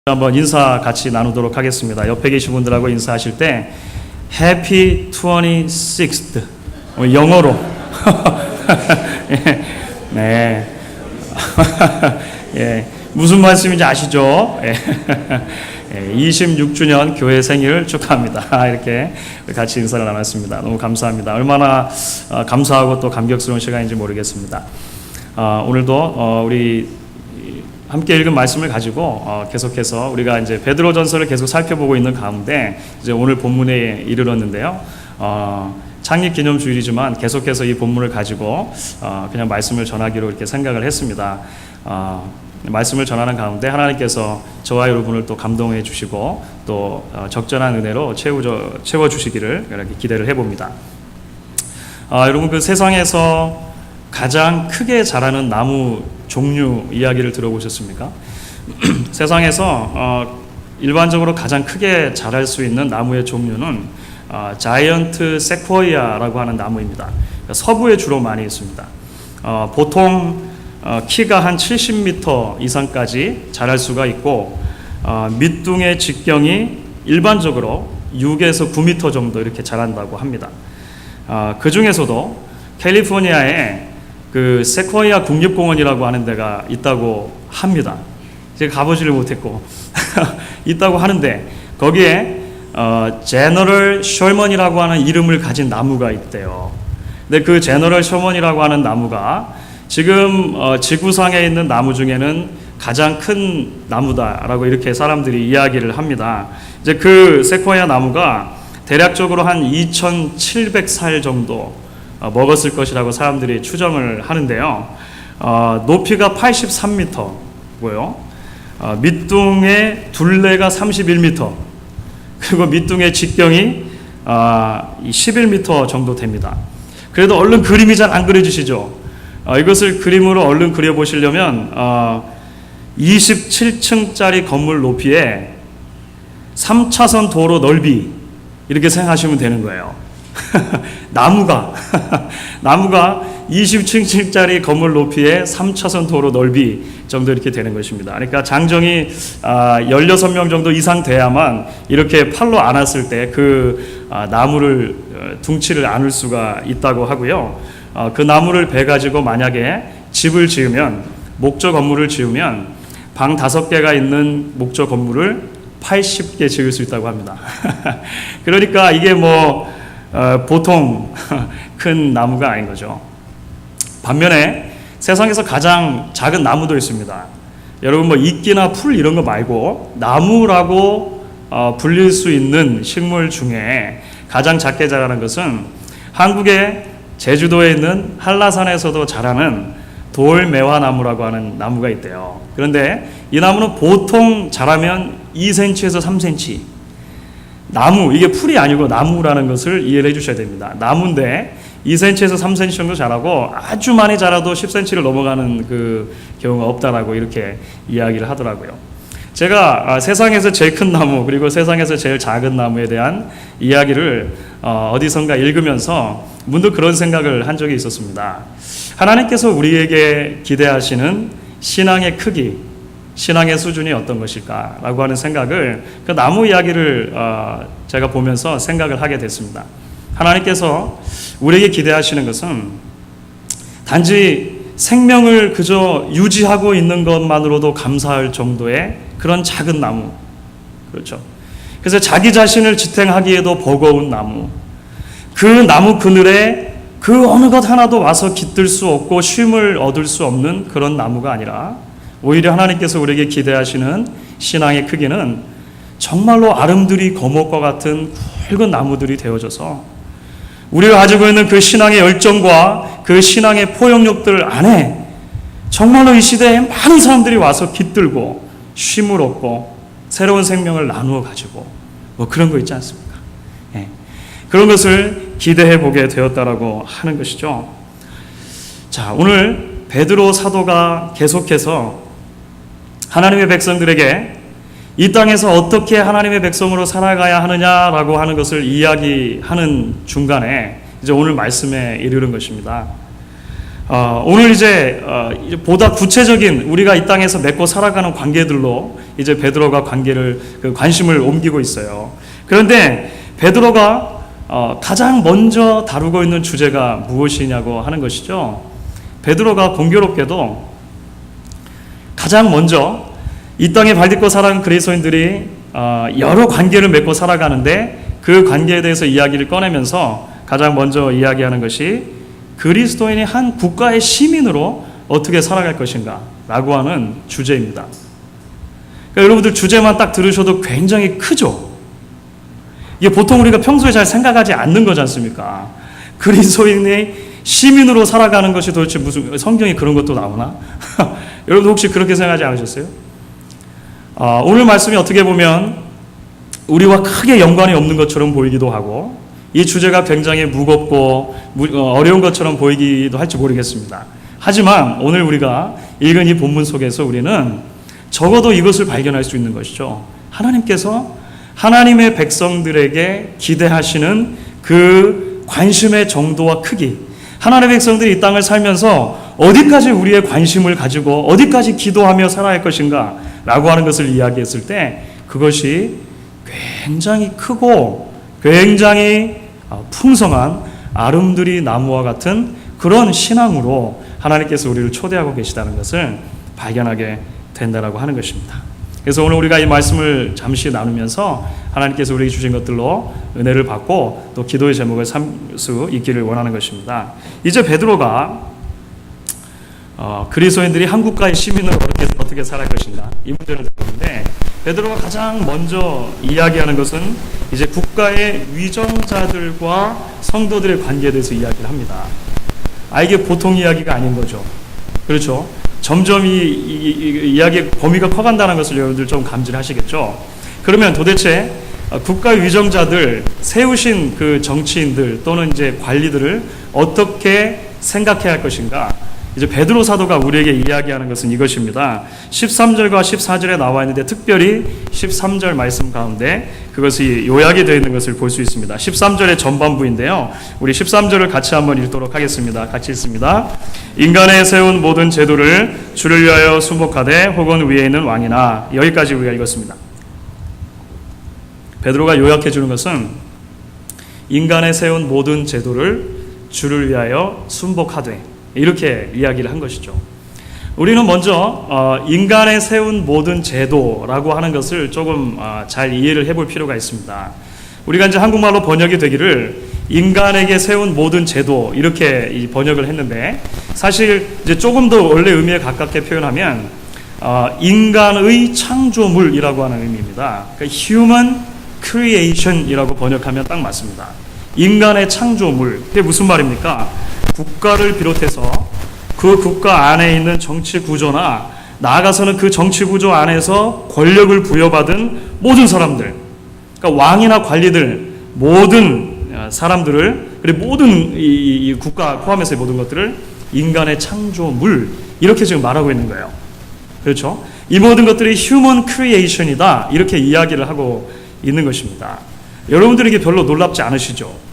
한번 인사 같이 나누도록 하겠습니다. 옆에 계신 분들하고 인사하실 때 Happy 26th 영어로 네. 예, 무슨 말씀인지 아시죠? 예. 26주년 교회 생일을 축하합니다. 이렇게 같이 인사를 나눴습니다. 너무 감사합니다. 얼마나 감사하고 또 감격스러운 시간인지 모르겠습니다. 오늘도 우리 함께 읽은 말씀을 가지고 계속해서 우리가 이제 베드로전서를 계속 살펴보고 있는 가운데 이제 오늘 본문에 이르렀는데요. 창립기념주일이지만 계속해서 이 본문을 가지고 그냥 말씀을 전하기로 이렇게 생각을 했습니다. 말씀을 전하는 가운데 하나님께서 저와 여러분을 또 감동해 주시고 또 적절한 은혜로 채워 주시기를 이렇게 기대를 해봅니다. 여러분, 그 세상에서 가장 크게 자라는 나무 종류 이야기를 들어보셨습니까? 세상에서 일반적으로 가장 크게 자랄 수 있는 나무의 종류는 자이언트 세코이아라고 하는 나무입니다. 서부에 주로 많이 있습니다. 보통 키가 한 70m 이상까지 자랄 수가 있고 밑둥의 직경이 일반적으로 6에서 9m 정도 이렇게 자란다고 합니다. 그 중에서도 캘리포니아에 그 세코이아 국립공원이라고 하는 데가 있다고 합니다. 제가 가보지를 못했고 있다고 하는데 거기에 제너럴 셜먼이라고 하는 이름을 가진 나무가 있대요. 근데 그 제너럴 셜먼이라고 하는 나무가 지금 지구상에 있는 나무 중에는 가장 큰 나무다라고 이렇게 사람들이 이야기를 합니다. 이제 그 세코이아 나무가 대략적으로 한 2,700살 정도 먹었을 것이라고 사람들이 추정을 하는데요. 높이가 83m고요. 밑둥의 둘레가 31m, 그리고 밑둥의 직경이 11m 정도 됩니다. 그래도 얼른 그림이 잘 안 그려지시죠? 이것을 그림으로 얼른 그려보시려면 27층짜리 건물 높이에 3차선 도로 넓이 이렇게 생각하시면 되는 거예요. 나무가 20층짜리 건물 높이에 3차선 도로 넓이 정도 이렇게 되는 것입니다. 그러니까 장정이 16명 정도 이상 돼야만 이렇게 팔로 안았을 때 그 나무를 둥치를 안을 수가 있다고 하고요. 그 나무를 배 가지고 만약에 집을 지으면, 목조 건물을 지으면 방 5개가 있는 목조 건물을 80개 지을 수 있다고 합니다. 그러니까 이게 보통 큰 나무가 아닌 거죠. 반면에 세상에서 가장 작은 나무도 있습니다. 여러분 이끼나 풀 이런 거 말고 나무라고 불릴 수 있는 식물 중에 가장 작게 자라는 것은 한국의 제주도에 있는 한라산에서도 자라는 돌매화나무라고 하는 나무가 있대요. 그런데 이 나무는 보통 자라면 2cm에서 3cm. 나무, 이게 풀이 아니고 나무라는 것을 이해를 해주셔야 됩니다. 나무인데 2cm에서 3cm 정도 자라고 아주 많이 자라도 10cm를 넘어가는 그 경우가 없다라고 이렇게 이야기를 하더라고요. 제가 세상에서 제일 큰 나무 그리고 세상에서 제일 작은 나무에 대한 이야기를 어디선가 읽으면서 문득 그런 생각을 한 적이 있었습니다. 하나님께서 우리에게 기대하시는 신앙의 크기, 신앙의 수준이 어떤 것일까라고 하는 생각을 그 나무 이야기를 제가 보면서 생각을 하게 됐습니다. 하나님께서 우리에게 기대하시는 것은 단지 생명을 그저 유지하고 있는 것만으로도 감사할 정도의 그런 작은 나무, 그렇죠. 그래서 자기 자신을 지탱하기에도 버거운 나무, 그 나무 그늘에 그 어느 것 하나도 와서 깃들 수 없고 쉼을 얻을 수 없는 그런 나무가 아니라 오히려 하나님께서 우리에게 기대하시는 신앙의 크기는 정말로 아름드리 거목과 같은 굵은 나무들이 되어져서 우리가 가지고 있는 그 신앙의 열정과 그 신앙의 포용력들 안에 정말로 이 시대에 많은 사람들이 와서 깃들고 쉼을 얻고 새로운 생명을 나누어 가지고 그런 거 있지 않습니까? 예. 그런 것을 기대해 보게 되었다라고 하는 것이죠. 자, 오늘 베드로 사도가 계속해서 하나님의 백성들에게 이 땅에서 어떻게 하나님의 백성으로 살아가야 하느냐라고 하는 것을 이야기하는 중간에 이제 오늘 말씀에 이르는 것입니다. 오늘 이제 보다 구체적인 우리가 이 땅에서 맺고 살아가는 관계들로 이제 베드로가 관심을 옮기고 있어요. 그런데 베드로가 가장 먼저 다루고 있는 주제가 무엇이냐고 하는 것이죠. 베드로가 공교롭게도 가장 먼저 이 땅에 발딛고 살아가는 그리스도인들이 여러 관계를 맺고 살아가는데 그 관계에 대해서 이야기를 꺼내면서 가장 먼저 이야기하는 것이 그리스도인이 한 국가의 시민으로 어떻게 살아갈 것인가 라고 하는 주제입니다. 그러니까 여러분들 주제만 딱 들으셔도 굉장히 크죠. 이게 보통 우리가 평소에 잘 생각하지 않는 거지 않습니까? 그리스도인이 시민으로 살아가는 것이 도대체 무슨 성경에 그런 것도 나오나? 여러분 혹시 그렇게 생각하지 않으셨어요? 오늘 말씀이 어떻게 보면 우리와 크게 연관이 없는 것처럼 보이기도 하고 이 주제가 굉장히 무겁고 어려운 것처럼 보이기도 할지 모르겠습니다. 하지만 오늘 우리가 읽은 이 본문 속에서 우리는 적어도 이것을 발견할 수 있는 것이죠. 하나님께서 하나님의 백성들에게 기대하시는 그 관심의 정도와 크기, 하나님의 백성들이 이 땅을 살면서 어디까지 우리의 관심을 가지고 어디까지 기도하며 살아야 할 것인가 라고 하는 것을 이야기했을 때 그것이 굉장히 크고 굉장히 풍성한 아름드리 나무와 같은 그런 신앙으로 하나님께서 우리를 초대하고 계시다는 것을 발견하게 된다라고 하는 것입니다. 그래서 오늘 우리가 이 말씀을 잠시 나누면서 하나님께서 우리에게 주신 것들로 은혜를 받고 또 기도의 제목을 삼을 수 있기를 원하는 것입니다. 이제 베드로가 그리스도인들이 한 국가의 시민으로 어떻게 살아갈 것인가 이 문제를 다루는데 베드로가 가장 먼저 이야기하는 것은 이제 국가의 위정자들과 성도들의 관계에 대해서 이야기를 합니다. 이게 보통 이야기가 아닌 거죠. 그렇죠? 점점 이 이야기의 범위가 커간다는 것을 여러분들 좀 감지를 하시겠죠? 그러면 도대체 국가 위정자들, 세우신 그 정치인들 또는 이제 관리들을 어떻게 생각해야 할 것인가? 이제 베드로 사도가 우리에게 이야기하는 것은 이것입니다. 13절과 14절에 나와 있는데 특별히 13절 말씀 가운데 그것이 요약이 되어 있는 것을 볼 수 있습니다. 13절의 전반부인데요. 우리 13절을 같이 한번 읽도록 하겠습니다. 같이 읽습니다. 인간에 세운 모든 제도를 주를 위하여 순복하되 혹은 위에 있는 왕이나 여기까지 우리가 읽었습니다. 베드로가 요약해 주는 것은 인간에 세운 모든 제도를 주를 위하여 순복하되 이렇게 이야기를 한 것이죠. 우리는 먼저 인간에 세운 모든 제도라고 하는 것을 조금 잘 이해를 해볼 필요가 있습니다. 우리가 이제 한국말로 번역이 되기를 인간에게 세운 모든 제도 이렇게 번역을 했는데 사실 이제 조금 더 원래 의미에 가깝게 표현하면 인간의 창조물이라고 하는 의미입니다. 그러니까 human creation이라고 번역하면 딱 맞습니다. 인간의 창조물. 그게 무슨 말입니까? 국가를 비롯해서 그 국가 안에 있는 정치 구조나 나아가서는 그 정치 구조 안에서 권력을 부여받은 모든 사람들, 그러니까 왕이나 관리들, 모든 사람들을, 그리고 모든 이 국가 포함해서의 모든 것들을 인간의 창조물 이렇게 지금 말하고 있는 거예요. 그렇죠? 이 모든 것들이 human creation이다 이렇게 이야기를 하고 있는 것입니다. 여러분들에게 별로 놀랍지 않으시죠?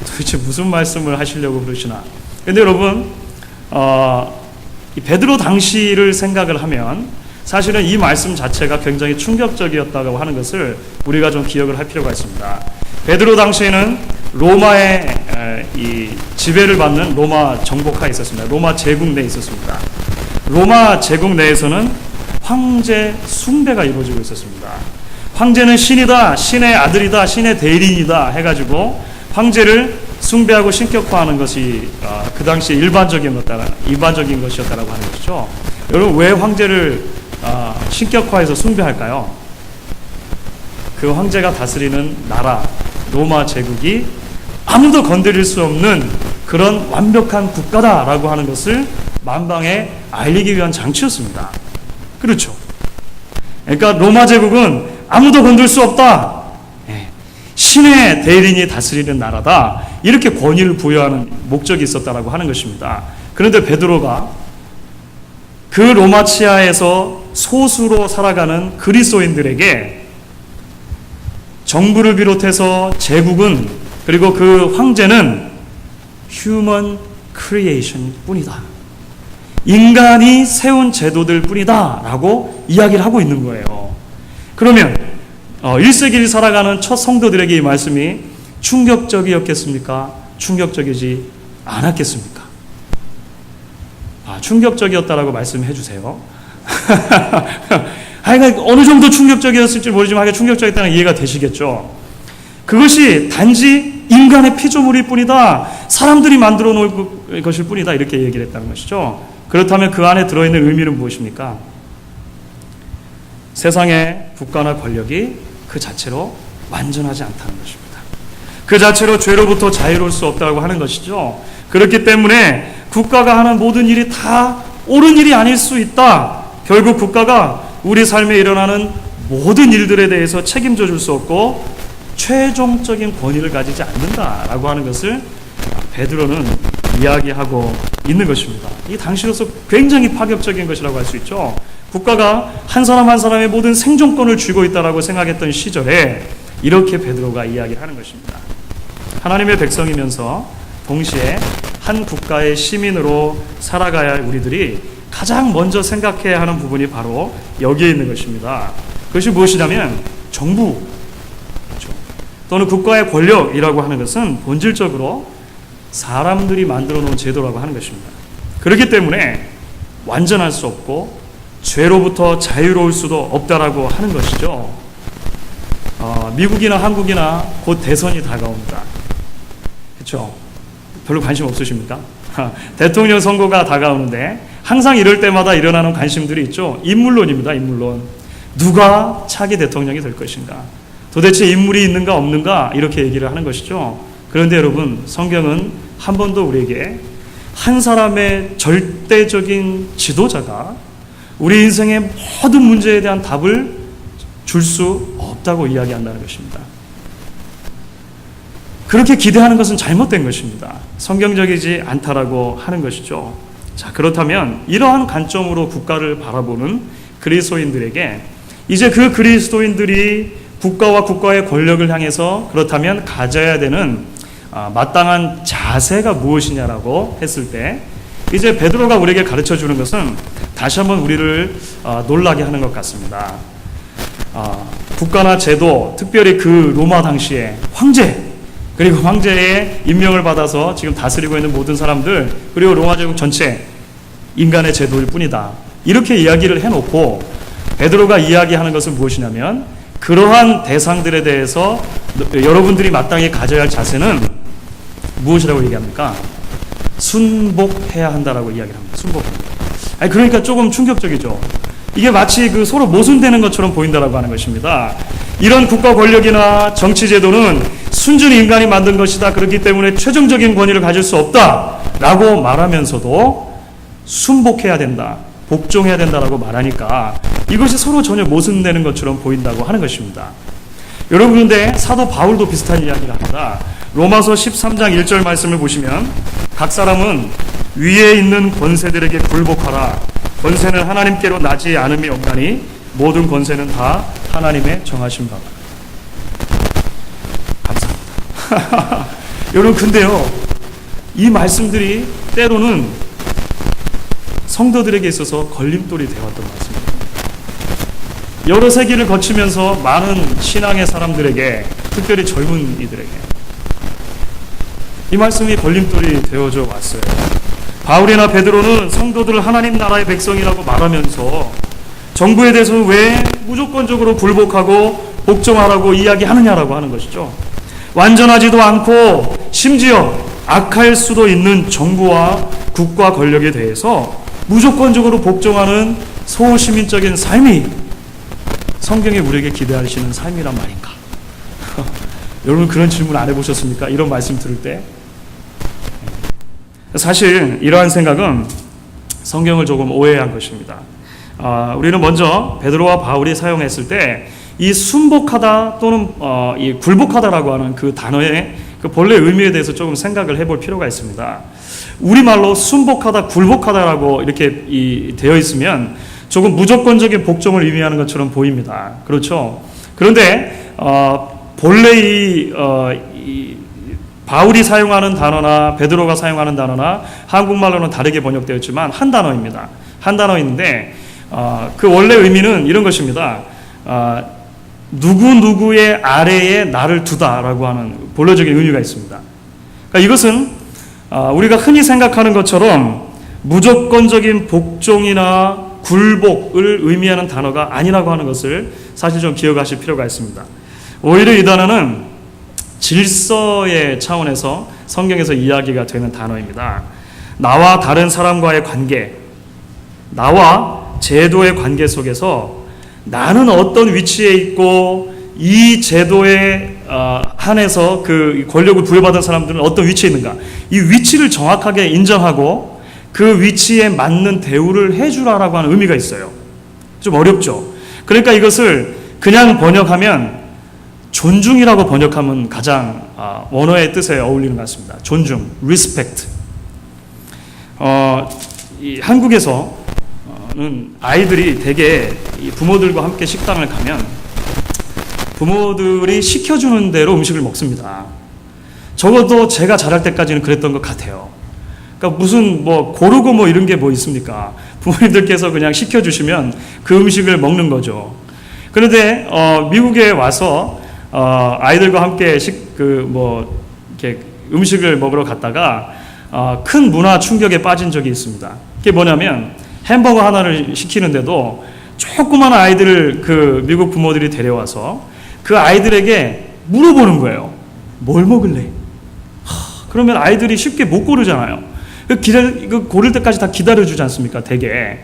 도대체 무슨 말씀을 하시려고 그러시나? 근데 여러분, 베드로 당시를 생각을 하면 사실은 이 말씀 자체가 굉장히 충격적이었다고 하는 것을 우리가 좀 기억을 할 필요가 있습니다. 베드로 당시에는 로마의 이 지배를 받는 로마 정복하에 있었습니다. 로마 제국 내에 있었습니다. 로마 제국 내에서는 황제 숭배가 이루어지고 있었습니다. 황제는 신이다, 신의 아들이다, 신의 대리인이다 해가지고 황제를 숭배하고 신격화하는 것이 그 당시 일반적인 것이었다라고 하는 것이죠. 여러분 왜 황제를 신격화해서 숭배할까요? 그 황제가 다스리는 나라 로마 제국이 아무도 건드릴 수 없는 그런 완벽한 국가다라고 하는 것을 만방에 알리기 위한 장치였습니다. 그렇죠. 그러니까 로마 제국은 아무도 건들 수 없다. 신의 대리인이 다스리는 나라다. 이렇게 권위를 부여하는 목적이 있었다라고 하는 것입니다. 그런데 베드로가 그 로마 치하에서 소수로 살아가는 그리스도인들에게 정부를 비롯해서 제국은 그리고 그 황제는 human 크리에이션 뿐이다. 인간이 세운 제도들 뿐이다 라고 이야기를 하고 있는 거예요. 그러면 1세기를 살아가는 첫 성도들에게 이 말씀이 충격적이었겠습니까? 충격적이지 않았겠습니까? 충격적이었다라고 말씀해 주세요. 어느 정도 충격적이었을지 모르지만 하여간 충격적이었다는 이해가 되시겠죠. 그것이 단지 인간의 피조물일 뿐이다. 사람들이 만들어 놓을 것일 뿐이다. 이렇게 얘기를 했다는 것이죠. 그렇다면 그 안에 들어있는 의미는 무엇입니까? 세상의 국가나 권력이 그 자체로 완전하지 않다는 것입니다. 그 자체로 죄로부터 자유로울 수 없다고 하는 것이죠. 그렇기 때문에 국가가 하는 모든 일이 다 옳은 일이 아닐 수 있다. 결국 국가가 우리 삶에 일어나는 모든 일들에 대해서 책임져 줄 수 없고 최종적인 권위를 가지지 않는다라고 하는 것을 베드로는 이야기하고 있는 것입니다. 이 당시로서 굉장히 파격적인 것이라고 할 수 있죠. 국가가 한 사람 한 사람의 모든 생존권을 쥐고 있다라고 생각했던 시절에 이렇게 베드로가 이야기하는 것입니다. 하나님의 백성이면서 동시에 한 국가의 시민으로 살아가야 할 우리들이 가장 먼저 생각해야 하는 부분이 바로 여기에 있는 것입니다. 그것이 무엇이냐면 정부 또는 국가의 권력이라고 하는 것은 본질적으로 사람들이 만들어 놓은 제도라고 하는 것입니다. 그렇기 때문에 완전할 수 없고 죄로부터 자유로울 수도 없다라고 하는 것이죠. 미국이나 한국이나 곧 대선이 다가옵니다. 그렇죠? 별로 관심 없으십니까? 대통령 선거가 다가오는데 항상 이럴 때마다 일어나는 관심들이 있죠. 인물론입니다. 인물론. 누가 차기 대통령이 될 것인가? 도대체 인물이 있는가 없는가? 이렇게 얘기를 하는 것이죠. 그런데 여러분, 성경은 한 번도 우리에게 한 사람의 절대적인 지도자가 우리 인생의 모든 문제에 대한 답을 줄 수 없다고 이야기한다는 것입니다. 그렇게 기대하는 것은 잘못된 것입니다. 성경적이지 않다라고 하는 것이죠. 자, 그렇다면 이러한 관점으로 국가를 바라보는 그리스도인들에게 이제 그 그리스도인들이 국가와 국가의 권력을 향해서 그렇다면 가져야 되는 마땅한 자세가 무엇이냐라고 했을 때 이제 베드로가 우리에게 가르쳐 주는 것은 다시 한번 우리를 놀라게 하는 것 같습니다. 국가나 제도, 특별히 그 로마 당시에 황제, 그리고 황제의 임명을 받아서 지금 다스리고 있는 모든 사람들, 그리고 로마 제국 전체 인간의 제도일 뿐이다. 이렇게 이야기를 해놓고 베드로가 이야기하는 것은 무엇이냐면 그러한 대상들에 대해서 여러분들이 마땅히 가져야 할 자세는 무엇이라고 얘기합니까? 순복해야 한다라고 이야기를 합니다. 순복합니다. 그러니까 조금 충격적이죠. 이게 마치 그 서로 모순되는 것처럼 보인다라고 하는 것입니다. 이런 국가 권력이나 정치 제도는 순전히 인간이 만든 것이다. 그렇기 때문에 최종적인 권위를 가질 수 없다라고 말하면서도 순복해야 된다, 복종해야 된다라고 말하니까 이것이 서로 전혀 모순되는 것처럼 보인다고 하는 것입니다. 여러분, 그런데 사도 바울도 비슷한 이야기를 합니다. 로마서 13장 1절 말씀을 보시면 각 사람은 위에 있는 권세들에게 굴복하라. 권세는 하나님께로 나지 않음이 없나니 모든 권세는 다 하나님의 정하신 바다. 감사합니다. 여러분, 근데요, 이 말씀들이 때로는 성도들에게 있어서 걸림돌이 되었던 말씀입니다. 여러 세기를 거치면서 많은 신앙의 사람들에게, 특별히 젊은 이들에게 이 말씀이 걸림돌이 되어져 왔어요. 바울이나 베드로는 성도들을 하나님 나라의 백성이라고 말하면서 정부에 대해서는 왜 무조건적으로 굴복하고 복종하라고 이야기하느냐라고 하는 것이죠. 완전하지도 않고 심지어 악할 수도 있는 정부와 국가 권력에 대해서 무조건적으로 복종하는 소시민적인 삶이 성경에 우리에게 기대하시는 삶이란 말인가? 여러분, 그런 질문 안 해보셨습니까? 이런 말씀 들을 때. 사실 이러한 생각은 성경을 조금 오해한 것입니다. 우리는 먼저 베드로와 바울이 사용했을 때 이 순복하다 또는 이 굴복하다라고 하는 그 단어의 그 본래 의미에 대해서 조금 생각을 해볼 필요가 있습니다. 우리말로 순복하다, 굴복하다라고 이렇게 되어 있으면 조금 무조건적인 복종을 의미하는 것처럼 보입니다. 그렇죠? 그런데 본래 이 바울이 사용하는 단어나 베드로가 사용하는 단어나 한국말로는 다르게 번역되었지만 한 단어입니다. 한 단어인데 그 원래 의미는 이런 것입니다. 누구누구의 아래에 나를 두다라고 하는 본래적인 의미가 있습니다. 그러니까 이것은 우리가 흔히 생각하는 것처럼 무조건적인 복종이나 굴복을 의미하는 단어가 아니라고 하는 것을 사실 좀 기억하실 필요가 있습니다. 오히려 이 단어는 질서의 차원에서 성경에서 이야기가 되는 단어입니다. 나와 다른 사람과의 관계, 나와 제도의 관계 속에서 나는 어떤 위치에 있고 이 제도에 한해서 그 권력을 부여받은 사람들은 어떤 위치에 있는가, 이 위치를 정확하게 인정하고 그 위치에 맞는 대우를 해주라라고 하는 의미가 있어요. 좀 어렵죠. 그러니까 이것을 그냥 번역하면 존중이라고 번역하면 가장 원어의 뜻에 어울리는 것 같습니다. 존중, respect. 이 한국에서는 아이들이 대개 부모들과 함께 식당을 가면 부모들이 시켜주는 대로 음식을 먹습니다. 적어도 제가 자랄 때까지는 그랬던 것 같아요. 그러니까 무슨 고르고 이런 게 있습니까? 부모님들께서 그냥 시켜주시면 그 음식을 먹는 거죠. 그런데 미국에 와서 아이들과 함께 이렇게 음식을 먹으러 갔다가 큰 문화 충격에 빠진 적이 있습니다. 그게 뭐냐면 햄버거 하나를 시키는데도 조그만 아이들을 그 미국 부모들이 데려와서 그 아이들에게 물어보는 거예요. 뭘 먹을래? 그러면 아이들이 쉽게 못 고르잖아요. 고를 때까지 다 기다려주지 않습니까? 되게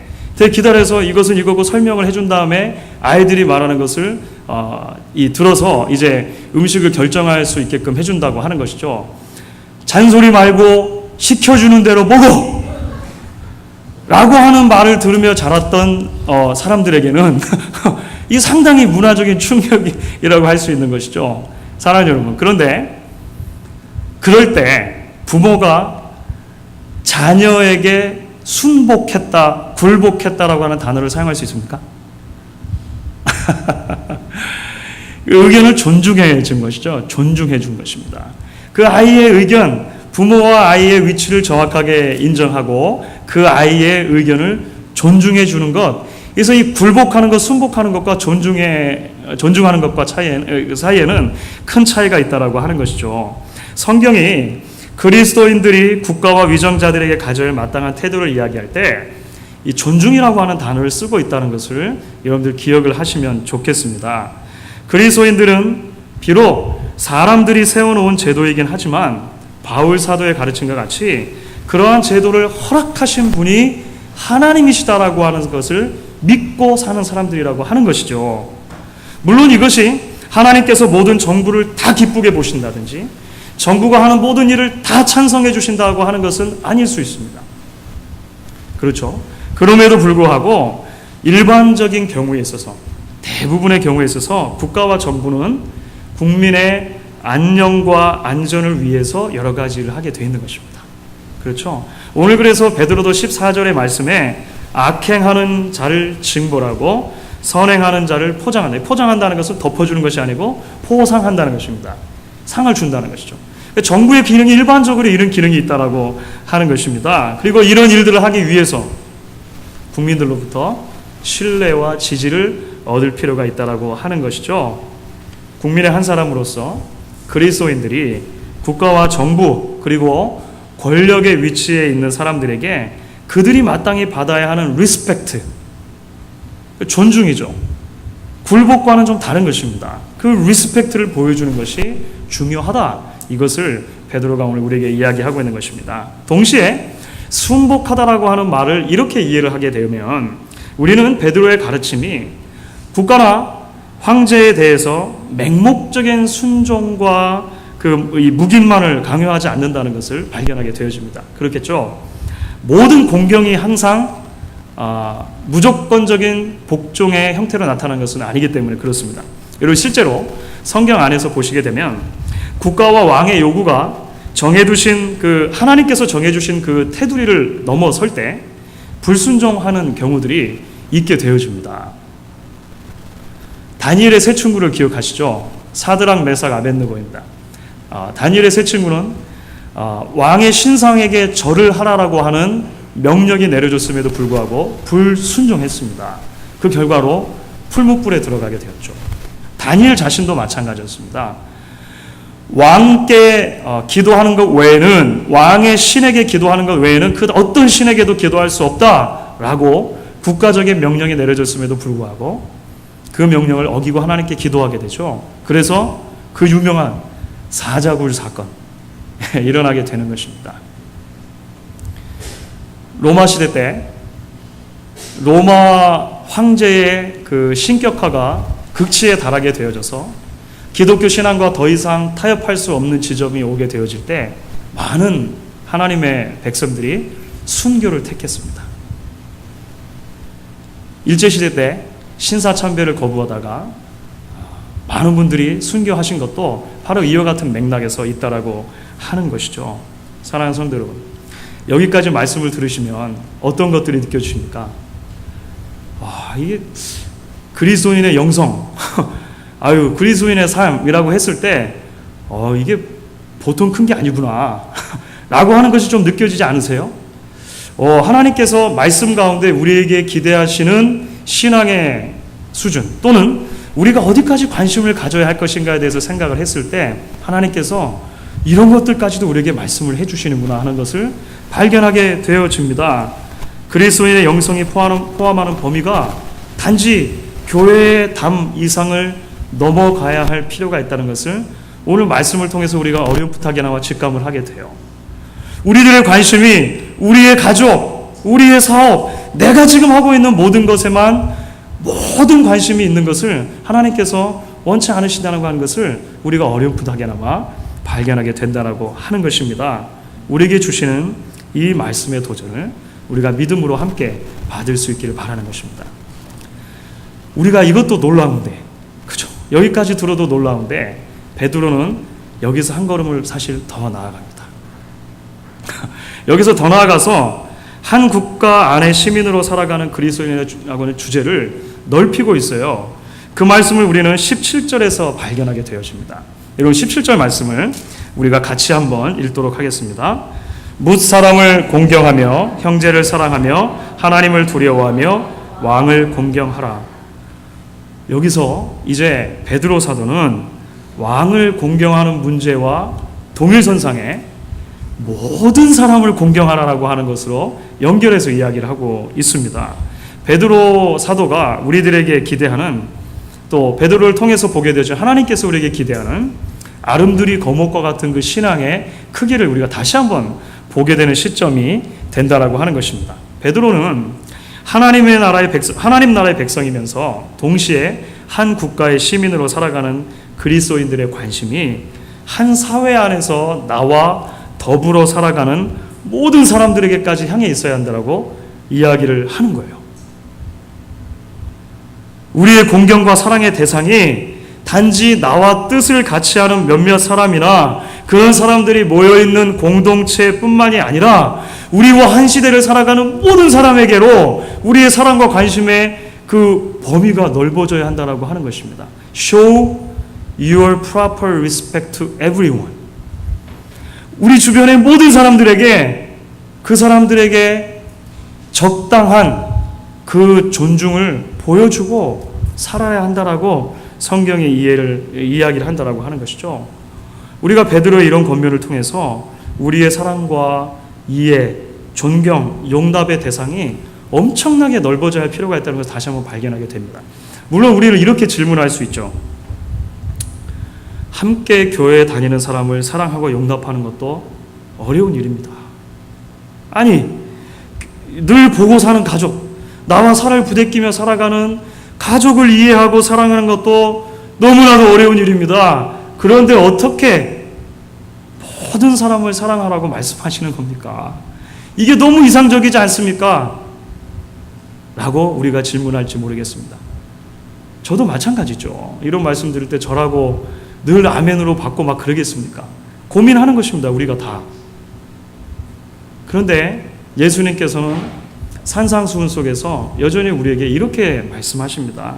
기다려서 이것은 이거고 설명을 해준 다음에 아이들이 말하는 것을 들어서 이제 음식을 결정할 수 있게끔 해준다고 하는 것이죠. 잔소리 말고 시켜주는 대로 먹어! 라고 하는 말을 들으며 자랐던 사람들에게는 이 상당히 문화적인 충격이라고 할 수 있는 것이죠. 사랑하는 여러분, 그런데 그럴 때 부모가 자녀에게 순복했다, 굴복했다라고 하는 단어를 사용할 수 있습니까? 의견을 존중해 준 것이죠. 존중해 준 것입니다. 그 아이의 의견, 부모와 아이의 위치를 정확하게 인정하고 그 아이의 의견을 존중해 주는 것, 그래서 이 굴복하는 것, 순복하는 것과 존중하는 것과 사이에는 큰 차이가 있다라고 하는 것이죠. 성경이 그리스도인들이 국가와 위정자들에게 가져야 할 마땅한 태도를 이야기할 때 이 존중이라고 하는 단어를 쓰고 있다는 것을 여러분들 기억을 하시면 좋겠습니다. 그리스도인들은 비록 사람들이 세워놓은 제도이긴 하지만 바울 사도의 가르침과 같이 그러한 제도를 허락하신 분이 하나님이시다라고 하는 것을 믿고 사는 사람들이라고 하는 것이죠. 물론 이것이 하나님께서 모든 정부를 다 기쁘게 보신다든지 정부가 하는 모든 일을 다 찬성해 주신다고 하는 것은 아닐 수 있습니다. 그렇죠. 그럼에도 불구하고 일반적인 경우에 있어서, 대부분의 경우에 있어서 국가와 정부는 국민의 안녕과 안전을 위해서 여러 가지 일을 하게 되어 있는 것입니다. 그렇죠. 오늘 그래서 베드로도 14절의 말씀에 악행하는 자를 징벌하고 선행하는 자를 포장한다. 포장한다는 것은 덮어주는 것이 아니고 포상한다는 것입니다. 상을 준다는 것이죠. 정부의 기능이 일반적으로 이런 기능이 있다라고 하는 것입니다. 그리고 이런 일들을 하기 위해서 국민들로부터 신뢰와 지지를 얻을 필요가 있다라고 하는 것이죠. 국민의 한 사람으로서 그리스도인들이 국가와 정부 그리고 권력의 위치에 있는 사람들에게 그들이 마땅히 받아야 하는 리스펙트, 존중이죠. 굴복과는 좀 다른 것입니다. 그 리스펙트를 보여주는 것이 중요하다. 이것을 베드로가 오늘 우리에게 이야기하고 있는 것입니다. 동시에 순복하다라고 하는 말을 이렇게 이해를 하게 되면 우리는 베드로의 가르침이 국가나 황제에 대해서 맹목적인 순종과 이 묵인만을 강요하지 않는다는 것을 발견하게 되어집니다. 그렇겠죠? 모든 공경이 항상 무조건적인 복종의 형태로 나타나는 것은 아니기 때문에 그렇습니다. 여러분 실제로 성경 안에서 보시게 되면 국가와 왕의 요구가 정해두신 하나님께서 정해주신 그 테두리를 넘어설 때 불순종하는 경우들이 있게 되어집니다. 다니엘의 세 친구를 기억하시죠? 사드락, 메삭, 아벳느고입니다. 다니엘의 세 친구는 왕의 신상에게 절을 하라라고 하는 명령이 내려졌음에도 불구하고 불순종했습니다. 그 결과로 풀무불에 들어가게 되었죠. 다니엘 자신도 마찬가지였습니다. 왕께 기도하는 것 외에는, 왕의 신에게 기도하는 것 외에는 그 어떤 신에게도 기도할 수 없다라고 국가적인 명령이 내려졌음에도 불구하고 그 명령을 어기고 하나님께 기도하게 되죠. 그래서 그 유명한 사자굴 사건 일어나게 되는 것입니다. 로마 시대 때 로마 황제의 그 신격화가 극치에 달하게 되어져서 기독교 신앙과 더 이상 타협할 수 없는 지점이 오게 되어질 때 많은 하나님의 백성들이 순교를 택했습니다. 일제시대 때 신사참배를 거부하다가 많은 분들이 순교하신 것도 바로 이와 같은 맥락에서 있다라고 하는 것이죠. 사랑하는 성도 여러분, 여기까지 말씀을 들으시면 어떤 것들이 느껴지십니까? 이게 그리스도인의 영성, 그리스도인의 삶이라고 했을 때 이게 보통 큰 게 아니구나 라고 하는 것이 좀 느껴지지 않으세요? 하나님께서 말씀 가운데 우리에게 기대하시는 신앙의 수준 또는 우리가 어디까지 관심을 가져야 할 것인가에 대해서 생각을 했을 때 하나님께서 이런 것들까지도 우리에게 말씀을 해주시는구나 하는 것을 발견하게 되어집니다. 그리스도인의 영성이 포함하는 범위가 단지 교회의 담 이상을 넘어가야 할 필요가 있다는 것을 오늘 말씀을 통해서 우리가 어렴풋하게나마 직감을 하게 돼요. 우리들의 관심이 우리의 가족, 우리의 사업, 내가 지금 하고 있는 모든 것에만 모든 관심이 있는 것을 하나님께서 원치 않으시다는 하는 것을 우리가 어렴풋하게나마 발견하게 된다라고 하는 것입니다. 우리에게 주시는 이 말씀의 도전을 우리가 믿음으로 함께 받을 수 있기를 바라는 것입니다. 우리가 이것도 놀라운데, 그죠? 여기까지 들어도 놀라운데 베드로는 여기서 한 걸음을 사실 더 나아갑니다. 여기서 더 나아가서 한 국가 안에 시민으로 살아가는 그리스도인이라고 하는 주제를 넓히고 있어요. 그 말씀을 우리는 17절에서 발견하게 되어집니다. 이런 17절 말씀을 우리가 같이 한번 읽도록 하겠습니다. 뭇 사람을 공경하며 형제를 사랑하며 하나님을 두려워하며 왕을 공경하라. 여기서 이제 베드로 사도는 왕을 공경하는 문제와 동일선상에 모든 사람을 공경하라라고 하는 것으로 연결해서 이야기를 하고 있습니다. 베드로 사도가 우리들에게 기대하는, 또 베드로를 통해서 보게 되죠. 하나님께서 우리에게 기대하는 아름드리 거목과 같은 그 신앙의 크기를 우리가 다시 한번 보게 되는 시점이 된다라고 하는 것입니다. 베드로는 하나님 나라의 백성이면서 동시에 한 국가의 시민으로 살아가는 그리스도인들의 관심이 한 사회 안에서 나와 더불어 살아가는 모든 사람들에게까지 향해 있어야 한다라고 이야기를 하는 거예요. 우리의 공경과 사랑의 대상이 단지 나와 뜻을 같이 하는 몇몇 사람이나 그런 사람들이 모여있는 공동체뿐만이 아니라 우리와 한 시대를 살아가는 모든 사람에게로 우리의 사랑과 관심의 그 범위가 넓어져야 한다고 하는 것입니다. Show your proper respect to everyone. 우리 주변의 모든 사람들에게 그 사람들에게 적당한 그 존중을 보여주고 살아야 한다라고 성경의 이야기를 한다라고 하는 것이죠. 우리가 베드로의 이런 권면을 통해서 우리의 사랑과 이해, 존경, 용납의 대상이 엄청나게 넓어져야 할 필요가 있다는 것을 다시 한번 발견하게 됩니다. 물론 우리는 이렇게 질문할 수 있죠. 함께 교회에 다니는 사람을 사랑하고 용납하는 것도 어려운 일입니다. 아니, 늘 보고 사는 가족, 나와 살을 부대끼며 살아가는 가족을 이해하고 사랑하는 것도 너무나도 어려운 일입니다. 그런데 어떻게 모든 사람을 사랑하라고 말씀하시는 겁니까? 이게 너무 이상적이지 않습니까? 라고 우리가 질문할지 모르겠습니다. 저도 마찬가지죠. 이런 말씀 들을 때 저라고 늘 아멘으로 받고 막 그러겠습니까? 고민하는 것입니다. 우리가 다. 그런데 예수님께서는 산상수훈 속에서 여전히 우리에게 이렇게 말씀하십니다.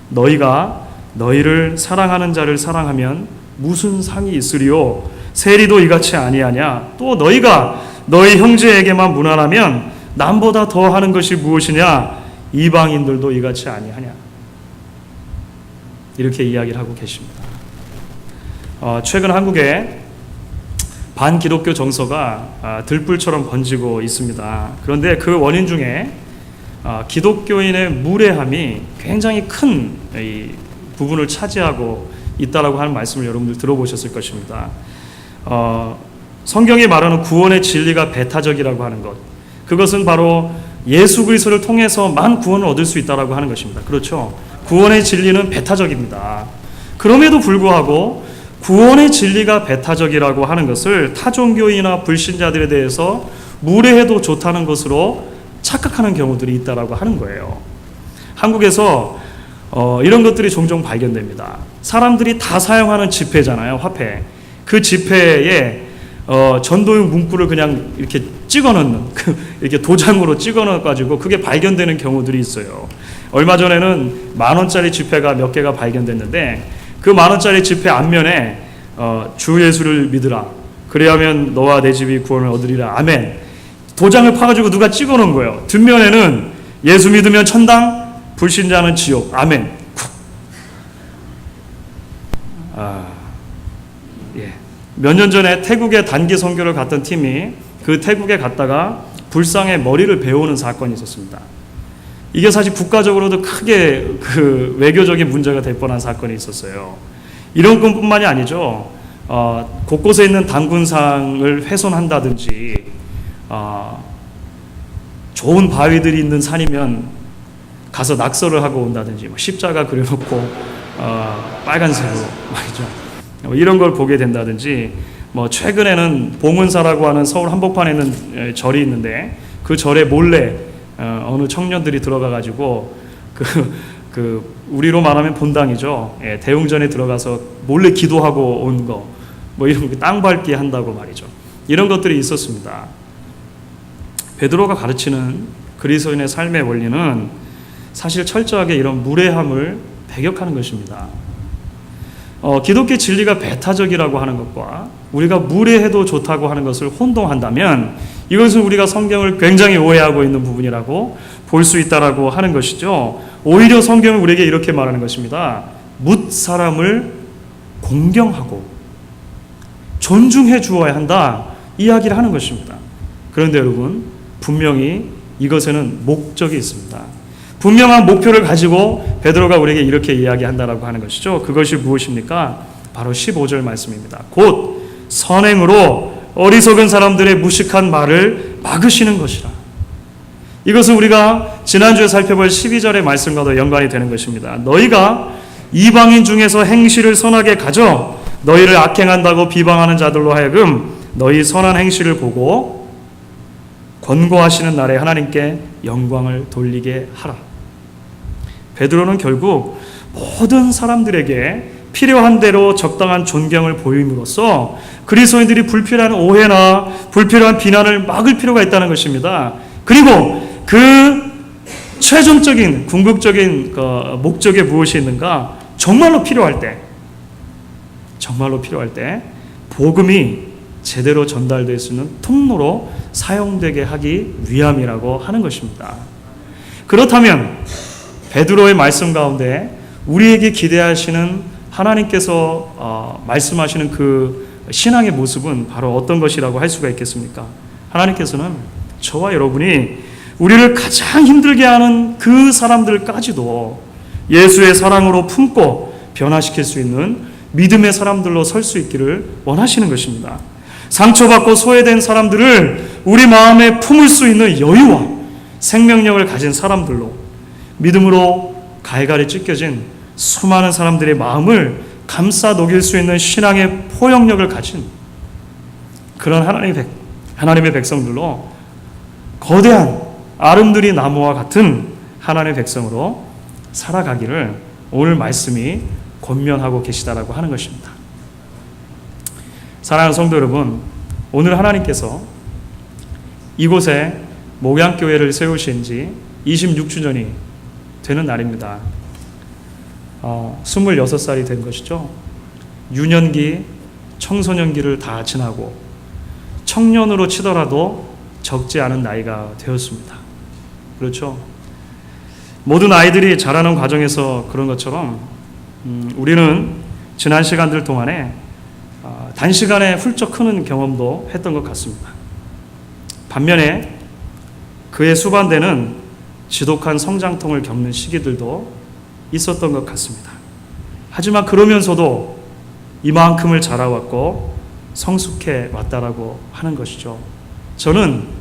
너희가 너희를 사랑하는 자를 사랑하면 무슨 상이 있으리요? 세리도 이같이 아니하냐? 또 너희가 너희 형제에게만 무난하면 남보다 더 하는 것이 무엇이냐? 이방인들도 이같이 아니하냐? 이렇게 이야기를 하고 계십니다. 최근 한국에 반기독교 정서가 들불처럼 번지고 있습니다. 그런데 그 원인 중에 기독교인의 무례함이 굉장히 큰 부분을 차지하고 있다라고 하는 말씀을 여러분들 들어보셨을 것입니다. 성경이 말하는 구원의 진리가 배타적이라고 하는 것, 그것은 바로 예수 그리스도를 통해서만 구원을 얻을 수 있다라고 하는 것입니다. 그렇죠? 구원의 진리는 배타적입니다. 그럼에도 불구하고 구원의 진리가 배타적이라고 하는 것을 타종교인이나 불신자들에 대해서 무례해도 좋다는 것으로 착각하는 경우들이 있다라고 하는 거예요. 한국에서 이런 것들이 종종 발견됩니다. 사람들이 다 사용하는 지폐잖아요, 화폐. 그 지폐에 전도용 문구를 그냥 이렇게 찍어넣는, 이렇게 도장으로 찍어넣어가지고 그게 발견되는 경우들이 있어요. 얼마 전에는 10,000원짜리 지폐가 몇 개가 발견됐는데 그 10,000원짜리 지폐 앞면에 주 예수를 믿으라. 그래야면 너와 내 집이 구원을 얻으리라. 아멘. 도장을 파가지고 누가 찍어놓은 거예요. 뒷면에는 예수 믿으면 천당, 불신자는 지옥. 아멘. 몇 년 전에 태국에 단기 선교를 갔던 팀이 그 태국에 갔다가 불상에 머리를 베우는 사건이 있었습니다. 이게 사실 국가적으로도 크게 그 외교적인 문제가 될 뻔한 사건이 있었어요. 이런 것뿐만이 아니죠. 곳곳에 있는 단군상을 훼손한다든지, 좋은 바위들이 있는 산이면 가서 낙서를 하고 온다든지, 십자가 그려놓고 빨간색으로 말이죠. 이런 걸 보게 된다든지, 최근에는 봉은사라고 하는 서울 한복판에 있는 절이 있는데 그 절에 몰래 어느 청년들이 들어가가지고 우리로 말하면 본당이죠. 대웅전에 들어가서 몰래 기도하고 온 거, 이런 땅 밟기 한다고 말이죠. 이런 것들이 있었습니다. 베드로가 가르치는 그리스도인의 삶의 원리는 사실 철저하게 이런 무례함을 배격하는 것입니다. 기독교 진리가 배타적이라고 하는 것과 우리가 무례해도 좋다고 하는 것을 혼동한다면 이것은 우리가 성경을 굉장히 오해하고 있는 부분이라고 볼 수 있다라고 하는 것이죠. 오히려 성경은 우리에게 이렇게 말하는 것입니다. 뭇 사람을 공경하고 존중해 주어야 한다, 이야기를 하는 것입니다. 그런데 여러분, 분명히 이것에는 목적이 있습니다. 분명한 목표를 가지고 베드로가 우리에게 이렇게 이야기한다라고 하는 것이죠. 그것이 무엇입니까? 바로 15절 말씀입니다. 곧 선행으로 어리석은 사람들의 무식한 말을 막으시는 것이라. 이것은 우리가 지난주에 살펴볼 12절의 말씀과도 연관이 되는 것입니다. 너희가 이방인 중에서 행실을 선하게 가져 너희를 악행한다고 비방하는 자들로 하여금 너희 선한 행실을 보고 권고하시는 날에 하나님께 영광을 돌리게 하라. 베드로는 결국 모든 사람들에게 필요한 대로 적당한 존경을 보임으로써 그리스도인들이 불필요한 오해나 불필요한 비난을 막을 필요가 있다는 것입니다. 그리고 그 최종적인 궁극적인 목적에 무엇이 있는가? 정말로 필요할 때 복음이 제대로 전달될 수 있는 통로로 사용되게 하기 위함이라고 하는 것입니다. 그렇다면 베드로의 말씀 가운데 우리에게 기대하시는 하나님께서 말씀하시는 그 신앙의 모습은 바로 어떤 것이라고 할 수가 있겠습니까? 하나님께서는 저와 여러분이 우리를 가장 힘들게 하는 그 사람들까지도 예수의 사랑으로 품고 변화시킬 수 있는 믿음의 사람들로 설 수 있기를 원하시는 것입니다. 상처받고 소외된 사람들을 우리 마음에 품을 수 있는 여유와 생명력을 가진 사람들로, 믿음으로 갈갈이 찢겨진 수많은 사람들의 마음을 감싸 녹일 수 있는 신앙의 포용력을 가진 그런 하나님의 백성들로, 거대한 아름드리 나무와 같은 하나님의 백성으로 살아가기를 오늘 말씀이 권면하고 계시다라고 하는 것입니다. 사랑하는 성도 여러분, 오늘 하나님께서 이곳에 목양교회를 세우신 지 26주년이 되는 날입니다. 26살이 된 것이죠. 유년기, 청소년기를 다 지나고 청년으로 치더라도 적지 않은 나이가 되었습니다. 그렇죠? 모든 아이들이 자라는 과정에서 그런 것처럼 우리는 지난 시간들 동안에 단시간에 훌쩍 크는 경험도 했던 것 같습니다. 반면에 그에 수반되는 지독한 성장통을 겪는 시기들도 있었던 것 같습니다. 하지만 그러면서도 이만큼을 자라왔고 성숙해 왔다라고 하는 것이죠. 저는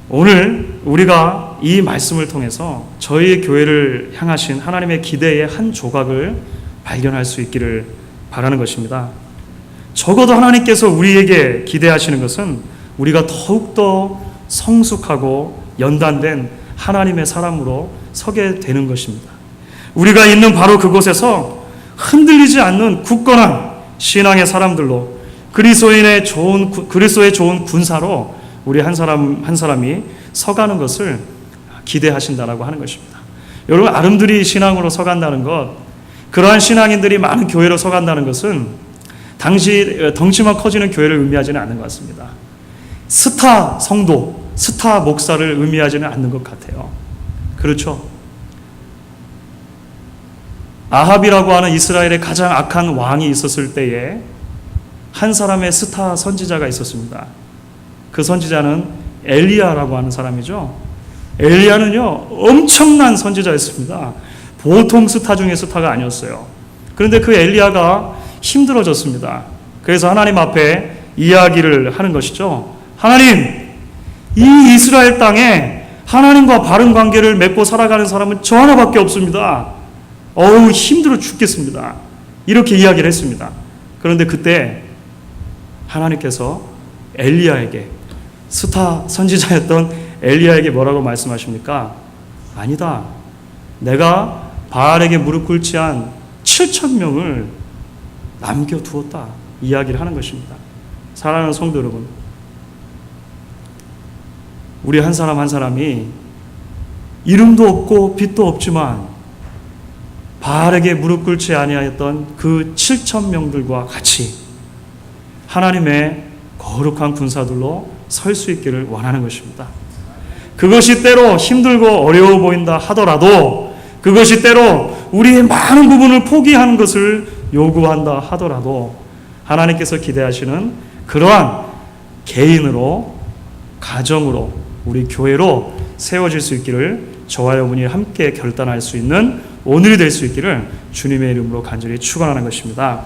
오늘 우리가 이 말씀을 통해서 저희 교회를 향하신 하나님의 기대의 한 조각을 발견할 수 있기를 바라는 것입니다. 적어도 하나님께서 우리에게 기대하시는 것은 우리가 더욱더 성숙하고 연단된 하나님의 사람으로 서게 되는 것입니다. 우리가 있는 바로 그곳에서 흔들리지 않는 굳건한 신앙의 사람들로 그리스도의 좋은 군사로 우리 한 사람 한 사람이 서가는 것을 기대하신다라고 하는 것입니다. 여러분, 아름드리 신앙으로 서간다는 것, 그러한 신앙인들이 많은 교회로 서간다는 것은 덩치만 커지는 교회를 의미하지는 않는 것 같습니다. 스타 성도, 스타 목사를 의미하지는 않는 것 같아요. 그렇죠? 아합이라고 하는 이스라엘의 가장 악한 왕이 있었을 때에 한 사람의 스타 선지자가 있었습니다. 그 선지자는 엘리야라고 하는 사람이죠. 엘리야는요, 엄청난 선지자였습니다. 보통 스타 중에 스타가 아니었어요. 그런데 그 엘리야가 힘들어졌습니다. 그래서 하나님 앞에 이야기를 하는 것이죠. 하나님, 이 이스라엘 땅에 하나님과 바른 관계를 맺고 살아가는 사람은 저 하나밖에 없습니다. 어우, 힘들어 죽겠습니다. 이렇게 이야기를 했습니다. 그런데 그때 하나님께서 엘리야에게, 스타 선지자였던 엘리야에게 뭐라고 말씀하십니까? 아니다. 내가 바알에게 무릎 꿇지 한 7,000명을 남겨두었다. 이야기를 하는 것입니다. 사랑하는 성도 여러분, 우리 한 사람 한 사람이 이름도 없고 빛도 없지만 바알에게 무릎 꿇지 아니하였던 그 7,000명들과 같이 하나님의 거룩한 군사들로 설 수 있기를 원하는 것입니다. 그것이 때로 힘들고 어려워 보인다 하더라도, 그것이 때로 우리의 많은 부분을 포기하는 것을 요구한다 하더라도 하나님께서 기대하시는 그러한 개인으로, 가정으로, 우리 교회로 세워질 수 있기를 저와 여러분이 함께 결단할 수 있는 오늘이 될 수 있기를 주님의 이름으로 간절히 축원하는 것입니다.